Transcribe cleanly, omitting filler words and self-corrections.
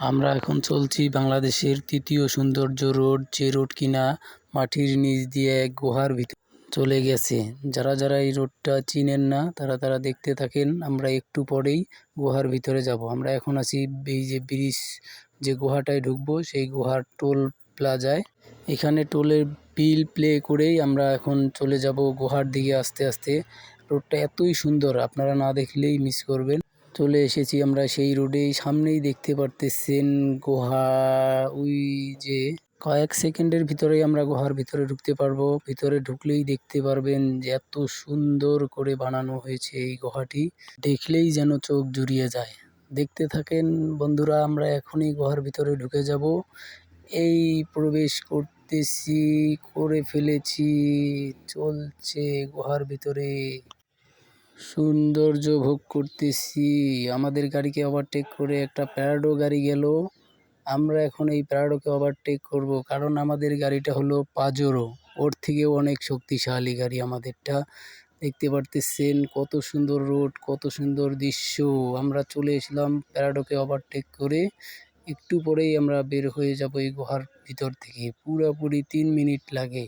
আমরা এখন চলছি বাংলাদেশের তৃতীয় সৌন্দর্য রোড, যে রোড কিনা মাটির নিচ দিয়ে এক গুহার ভিতর চলে গেছে। যারা যারা এই রোডটা চিনেন না তারা দেখতে থাকেন। আমরা একটু পরেই গুহার ভিতরে যাব। আমরা এখন আছি এই যে ব্রিজ, যে গুহাটায় ঢুকবো সেই গুহার টোল প্লাজায়। এখানে টোলের বিল প্লে করেই আমরা এখন চলে যাব গুহার দিকে আস্তে আস্তে। রোডটা এতই সুন্দর, আপনারা না দেখলেই মিস করবেন। চলে এসেছি আমরা সেই রোডেই, সামনেই দেখতে পারতেছেন গুহা। ওই যে কয়েক সেকেন্ডের ভিতরেই আমরা গুহার ভিতরে ঢুকতে পারবো। ভিতরে ঢুকলেই দেখতে পারবেন যে এত সুন্দর করে বানানো হয়েছে এই গুহাটি, দেখলেই যেন চোখ জুড়িয়ে যায়। দেখতে থাকেন বন্ধুরা, আমরা এখনই গুহার ভিতরে ঢুকে যাব। এই প্রবেশ করতেছি, করে ফেলেছি, চলছে গুহার ভিতরে সৌন্দর্য ভোগ করতেছি। আমাদের গাড়িকে ওভারটেক করে একটা প্যারাডো গাড়ি গেল। আমরা এখন এই প্যারাডোকে ওভারটেক করব, কারণ আমাদের গাড়িটা হলো পাজেরো, ওর থেকেও অনেক শক্তিশালী গাড়ি আমাদেরটা। দেখতে পারতেছেন কত সুন্দর রোড, কত সুন্দর দৃশ্য। আমরা চলে এসলাম প্যারাডোকে ওভারটেক করে। একটু পরেই আমরা বের হয়ে যাব এই গুহার ভিতর থেকে। পুরোপুরি 3 মিনিট লাগে।